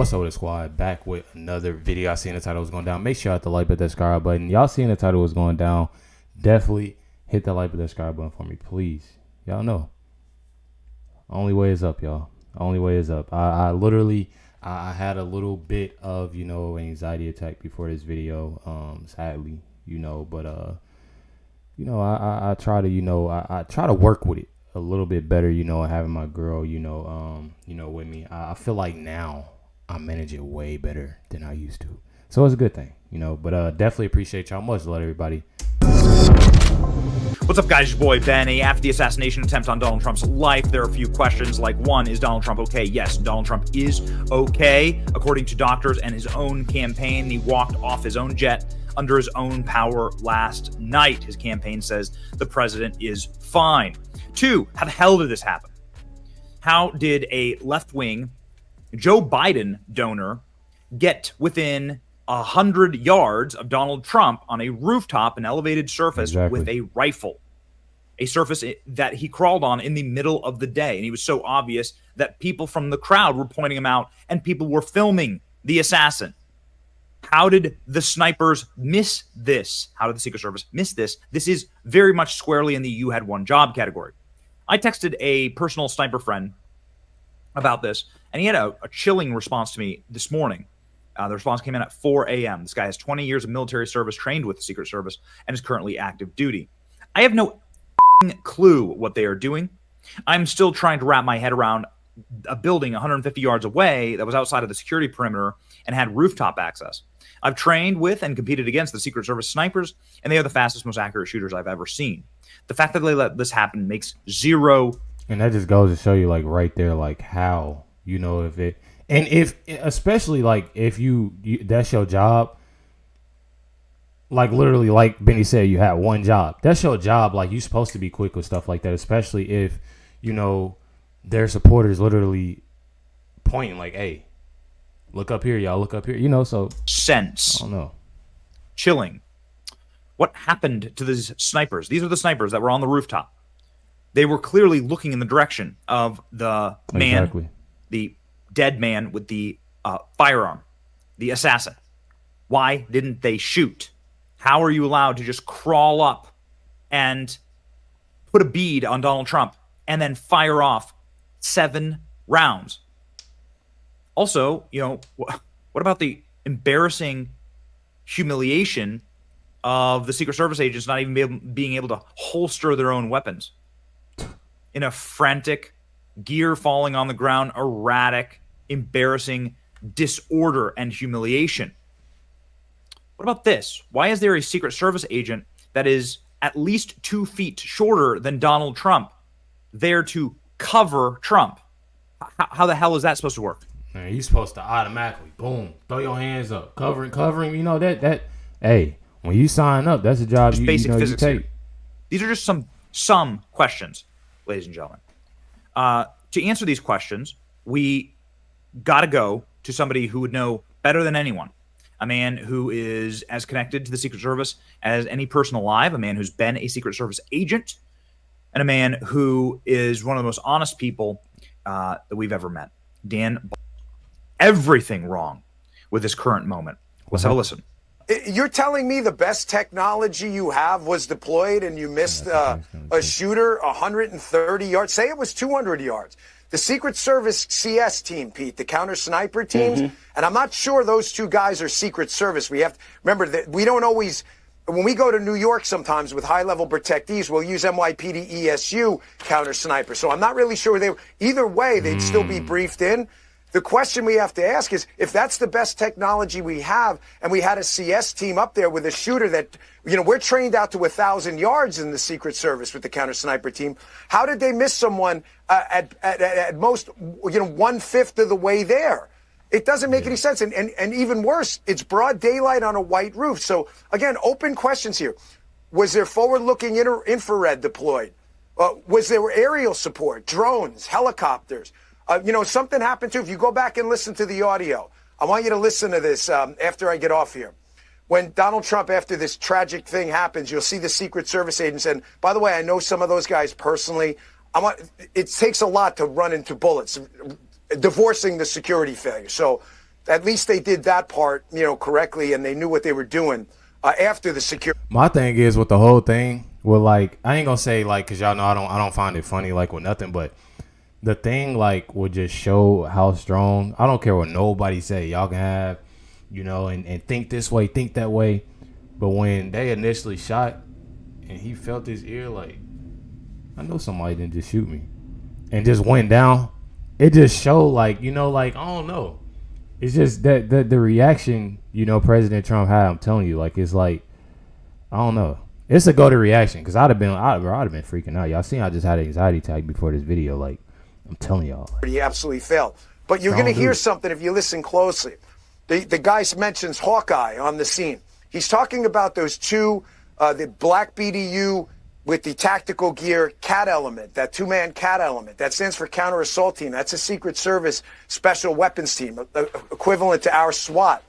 What's up with the squad? Back with another video. I seen the title was going down. Make sure you hit the like button, that subscribe button. Y'all seen the title was going down. Definitely hit the like button, that subscribe button for me, please. Y'all know. Only way is up, y'all. Only way is up. I literally had a little bit of, you know, anxiety attack before this video, sadly, you know, but you know, I try to, you know, I try to work with it a little bit better, you know, having my girl, you know, with me. I feel like now I manage it way better than I used to. So it's a good thing, you know, but definitely appreciate y'all. Much love, everybody. What's up, guys? Your boy Benny. After the assassination attempt on Donald Trump's life, there are a few questions like, one, is Donald Trump okay? Yes, Donald Trump is okay. According to doctors and his own campaign, he walked off his own jet under his own power last night. His campaign says the president is fine. Two, how the hell did this happen? How did a left-wing Joe Biden donor get within 100 yards of Donald Trump on a rooftop, an elevated surface with a rifle, a surface that he crawled on in the middle of the day? And he was so obvious that people from the crowd were pointing him out and people were filming the assassin. How did the snipers miss this? How did the Secret Service miss this? This is very much squarely in the "you had one job" category. I texted a personal sniper friend about this, and he had a chilling response to me this morning. The response came in at 4 a.m. This guy has 20 years of military service, trained with the Secret Service, and is currently active duty. I have no clue what they are doing. I'm still trying to wrap my head around a building 150 yards away that was outside of the security perimeter and had rooftop access. I've trained with and competed against the Secret Service snipers, and they are the fastest, most accurate shooters I've ever seen. The fact that they let this happen makes zero. And that just goes to show you, like, right there, like, how, you know, if it, and if, especially, like, if you that's your job, like, literally, like Benny said, you have one job. That's your job. Like, you're supposed to be quick with stuff like that, especially if, you know, their supporters literally pointing, like, hey, look up here, y'all, look up here, you know, so. Sense. I don't know. Chilling. What happened to these snipers? These are the snipers that were on the rooftop. They were clearly looking in the direction of the man, the dead man with the firearm, the assassin. Why didn't they shoot? How are you allowed to just crawl up and put a bead on Donald Trump and then fire off 7 rounds? Also, you know, what about the embarrassing humiliation of the Secret Service agents not even being able to holster their own weapons in a frantic, gear falling on the ground, erratic, embarrassing disorder and humiliation? What about this? Why is there a Secret Service agent that is at least 2 feet shorter than Donald Trump there to cover Trump? How the hell is that supposed to work? Man, you're supposed to automatically, boom, throw your hands up, covering, you know, that, hey, when you sign up, that's a job you, basic physics you take. These are just some questions, ladies and gentlemen. To answer these questions, we got to go to somebody who would know better than anyone, a man who is as connected to the Secret Service as any person alive, a man who's been a Secret Service agent, and a man who is one of the most honest people that we've ever met. Dan, everything wrong with this current moment. Let's have a listen. You're telling me the best technology you have was deployed and you missed a shooter 130 yards? Say it was 200 yards. The Secret Service CS team, Pete, the counter sniper teams, and I'm not sure those 2 guys are Secret Service. We have to remember that we don't always, when we go to New York sometimes with high-level protectees, we'll use NYPD ESU counter sniper. So I'm not really sure they, either way, they'd still be briefed in. The question we have to ask is, if that's the best technology we have, and we had a CS team up there with a shooter that, you know, we're trained out to 1,000 yards in the Secret Service with the counter sniper team, how did they miss someone at most, you know, 1/5 of the way there? It doesn't make any sense. And even worse, it's broad daylight on a white roof. So again, open questions here. Was there forward-looking infrared deployed? Was there aerial support, drones, helicopters? You know, something happened too. If you go back and listen to the audio, I want you to listen to this after I get off here. When Donald Trump, after this tragic thing happens, you'll see the Secret Service agents. And by the way, I know some of those guys personally. It takes a lot to run into bullets, divorcing the security failure. So at least they did that part, correctly, and they knew what they were doing after the security. My thing is with the whole thing, well, like, I ain't gonna say like, cause y'all know I don't find it funny like with nothing, but the thing like would just show how strong. I don't care what nobody say. Y'all can have, and think this way, think that way, but when they initially shot and he felt his ear, like, I know somebody didn't just shoot me, and just went down. It just showed like, like, I don't know. It's just that the reaction, President Trump had. I'm telling you, like, it's like, I don't know. It's a go-to reaction, because I'd have been freaking out. Y'all seen I just had an anxiety attack before this video. Like, I'm telling y'all. He absolutely failed. But you're going to hear something if you listen closely. The guy mentions Hawkeye on the scene. He's talking about those two, the black BDU with the tactical gear CAT element, that two-man CAT element. That stands for Counter Assault Team. That's a Secret Service Special Weapons Team, equivalent to our SWAT.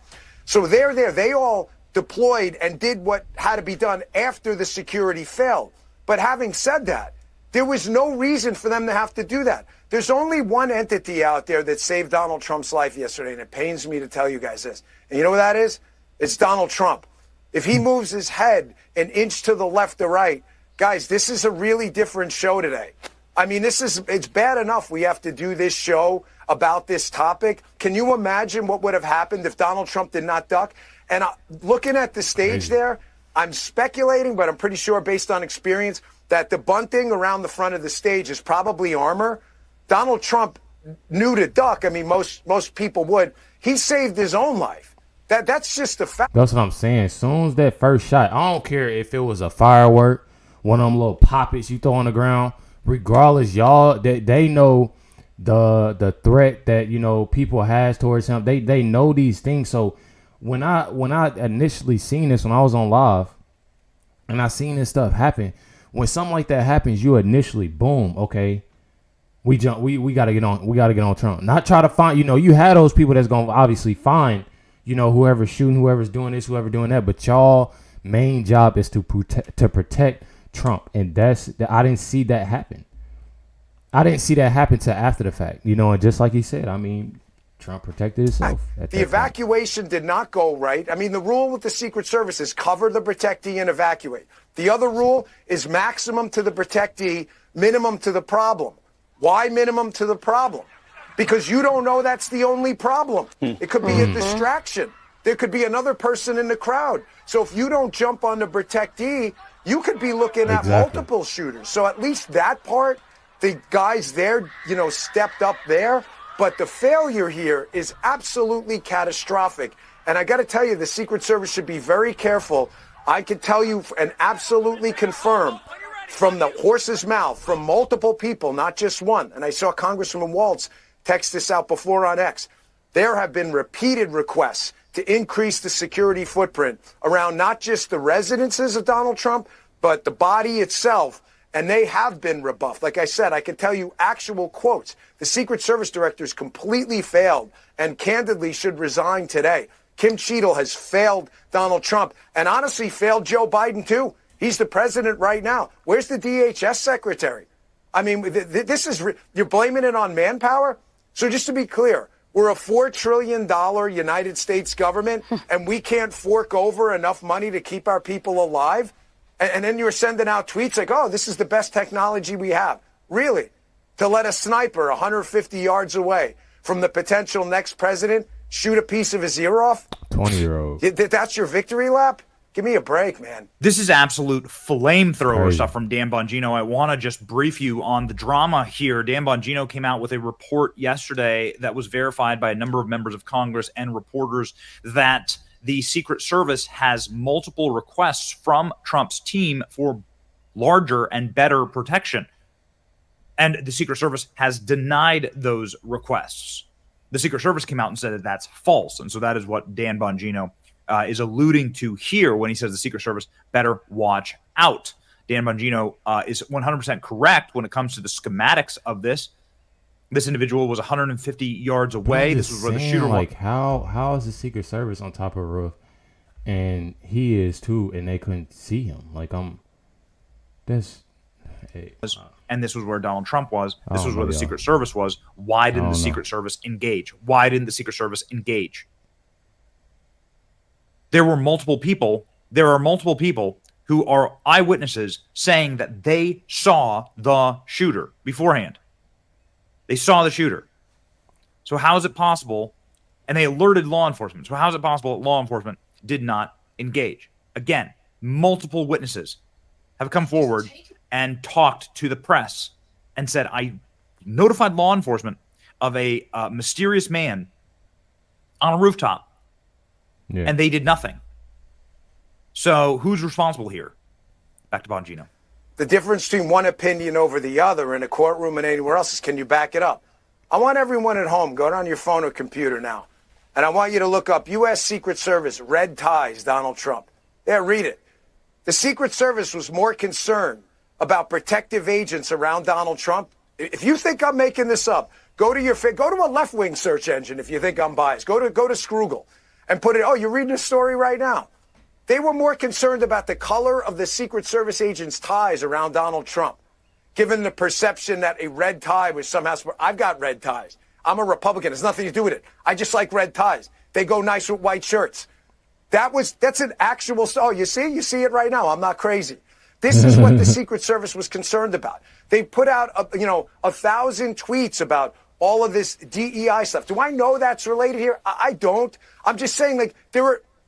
So they're there. They all deployed and did what had to be done after the security failed. But having said that, there was no reason for them to have to do that. There's only one entity out there that saved Donald Trump's life yesterday, and it pains me to tell you guys this. And you know what that is? It's Donald Trump. If he moves his head an inch to the left or right, guys, this is a really different show today. I mean, it's bad enough we have to do this show about this topic. Can you imagine what would have happened if Donald Trump did not duck? And looking at the stage there, I'm speculating, but I'm pretty sure based on experience that the bunting around the front of the stage is probably armor. Donald Trump knew to duck. I mean, most people would. He saved his own life. That's just a fact. That's what I'm saying. As soon as that first shot, I don't care if it was a firework, one of them little poppets you throw on the ground. Regardless, y'all, they know the threat that people has towards him. They know these things. So when I initially seen this, when I was on live, and I seen this stuff happen, when something like that happens, you initially boom, okay, we gotta get on Trump. Not try to find, you had those people that's gonna obviously find, whoever's shooting, whoever's doing this, whoever doing that, but y'all main job is to protect Trump, and I didn't see that happen. I didn't see that happen till after the fact, and just like he said, I mean, Trump protected himself. The evacuation did not go right. I mean, the rule with the Secret Service is cover the protectee and evacuate. The other rule is maximum to the protectee, minimum to the problem. Why minimum to the problem? Because you don't know that's the only problem. It could be a distraction. There could be another person in the crowd. So if you don't jump on the protectee, you could be looking at multiple shooters. So at least that part, the guys there, stepped up there. But the failure here is absolutely catastrophic. And I got to tell you, the Secret Service should be very careful. I can tell you and absolutely confirm from the horse's mouth, from multiple people, not just one. And I saw Congressman Waltz text this out before on X. There have been repeated requests to increase the security footprint around not just the residences of Donald Trump, but the body itself. And they have been rebuffed. Like I said, I can tell you actual quotes. The Secret Service directors completely failed and candidly should resign today. Kim Cheadle has failed Donald Trump and honestly failed Joe Biden, too. He's the president right now. Where's the DHS secretary? I mean, you're blaming it on manpower? So just to be clear, we're a $4 trillion United States government and we can't fork over enough money to keep our people alive? And then you're sending out tweets like, oh, this is the best technology we have. Really? To let a sniper 150 yards away from the potential next president shoot a piece of his ear off? 20-year-old. That's your victory lap? Give me a break, man. This is absolute flamethrower stuff from Dan Bongino. I want to just brief you on the drama here. Dan Bongino came out with a report yesterday that was verified by a number of members of Congress and reporters that the Secret Service has multiple requests from Trump's team for larger and better protection. And the Secret Service has denied those requests. The Secret Service came out and said that that's false. And so that is what Dan Bongino is alluding to here when he says the Secret Service better watch out. Dan Bongino is 100% correct when it comes to the schematics of this. This individual was 150 yards away. This was where the shooter was. Like, how is the Secret Service on top of a roof, and he is too, and they couldn't see him? Like, and this was where Donald Trump was. This was where the y'all. Secret Service was. Why didn't the Secret Service engage? Why didn't the Secret Service engage? There were multiple people. There are multiple people who are eyewitnesses saying that they saw the shooter beforehand. They saw the shooter. So how is it possible? And they alerted law enforcement. So how is it possible that law enforcement did not engage? Again, multiple witnesses have come forward and talked to the press and said, I notified law enforcement of a mysterious man on a rooftop, and they did nothing. So who's responsible here? Back to Bongino. The difference between one opinion over the other in a courtroom and anywhere else is, can you back it up? I want everyone at home, go on your phone or computer now, and I want you to look up U.S. Secret Service, red ties, Donald Trump. Yeah, read it. The Secret Service was more concerned about protective agents around Donald Trump. If you think I'm making this up, go to a left-wing search engine if you think I'm biased. Go to Scroogle and put it, oh, you're reading a story right now. They were more concerned about the color of the Secret Service agents' ties around Donald Trump, given the perception that a red tie was somehow... I've got red ties. I'm a Republican. It has nothing to do with it. I just like red ties. They go nice with white shirts. That's an actual... Oh, you see it right now. I'm not crazy. This is what the Secret Service was concerned about. They put out, 1,000 tweets about all of this DEI stuff. Do I know that's related here? I don't. I'm just saying, like,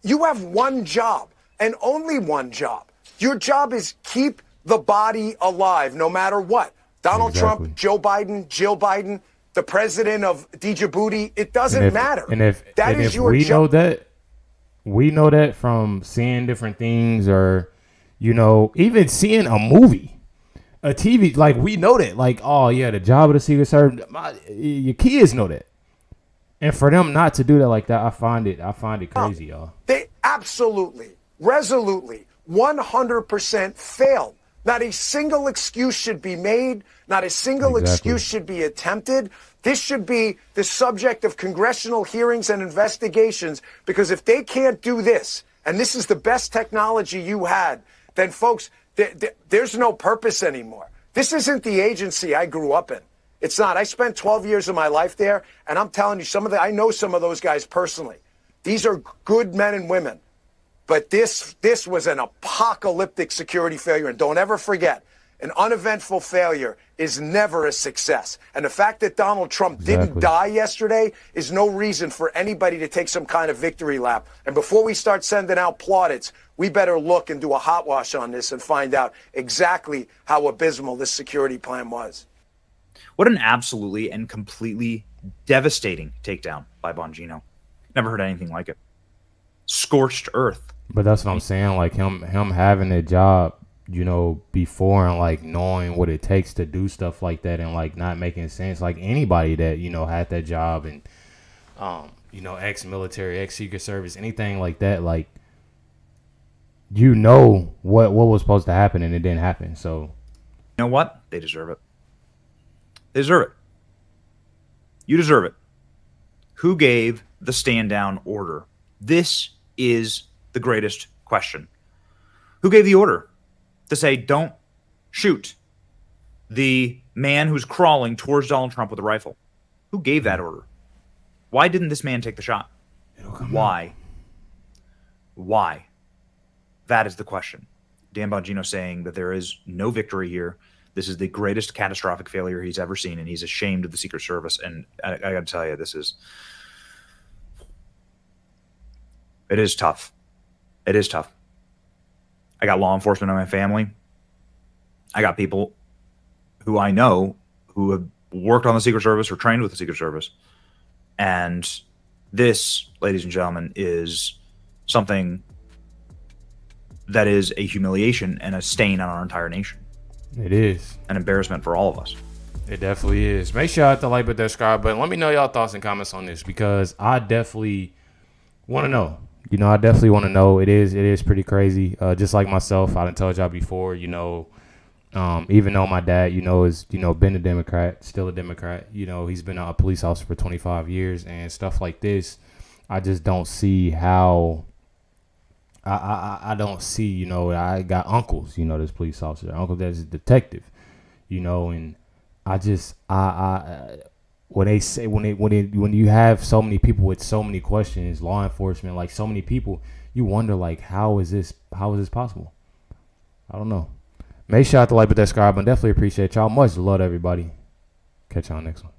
you have one job and only one job. Your job is keep the body alive, no matter what. Donald Trump, Joe Biden, Jill Biden, the president of Djibouti. It doesn't matter. And if we know that from seeing different things, or even seeing a movie, a TV, like, we know that, like, oh yeah, the job of the Secret Service. Your kids know that. And for them not to do that like that, I find it crazy, y'all. They absolutely, resolutely, 100% failed. Not a single excuse should be made. Not a single excuse should be attempted. This should be the subject of congressional hearings and investigations, because if they can't do this, and this is the best technology you had, then, folks, there's no purpose anymore. This isn't the agency I grew up in. It's not. I spent 12 years of my life there, and I'm telling you, I know some of those guys personally. These are good men and women. But this was an apocalyptic security failure. And don't ever forget, an uneventful failure is never a success. And the fact that Donald Trump didn't die yesterday is no reason for anybody to take some kind of victory lap. And before we start sending out plaudits, we better look and do a hot wash on this and find out exactly how abysmal this security plan was. What an absolutely and completely devastating takedown by Bongino. Never heard anything like it. Scorched earth. But that's what I'm saying. Like, him having a job, before, and like knowing what it takes to do stuff like that, and like not making sense. Like, anybody that had that job, and ex-military, ex-Secret Service, anything like that, like, what was supposed to happen, and it didn't happen. So, you know what? They deserve it. They deserve it. You deserve it. Who gave the stand down order? This is the greatest question. Who gave the order to say, don't shoot the man who's crawling towards Donald Trump with a rifle? Who gave that order? Why didn't this man take the shot? Why? Why? That is the question. Dan Bongino saying that there is no victory here. This is the greatest catastrophic failure he's ever seen, and he's ashamed of the Secret Service. And I got to tell you, it is tough. It is tough. I got law enforcement in my family. I got people who I know who have worked on the Secret Service or trained with the Secret Service. And this, ladies and gentlemen, is something that is a humiliation and a stain on our entire nation. It is. An embarrassment for all of us. It definitely is. Make sure you hit the like button, subscribe button. Let me know y'all thoughts and comments on this, because I definitely want to know. I definitely want to know. It is pretty crazy. Just like myself, I done told y'all before, even though my dad, is, been a Democrat, still a Democrat, he's been a police officer for 25 years and stuff like this. I just don't see how, I don't see, I got uncles, this police officer, uncle that's a detective. you know. And I just when they say when you have so many people with so many questions, law enforcement, like so many people, you wonder like how is this possible? I don't know. Make sure to like with that subscribe button. Definitely appreciate y'all. Much love to everybody. Catch y'all next one.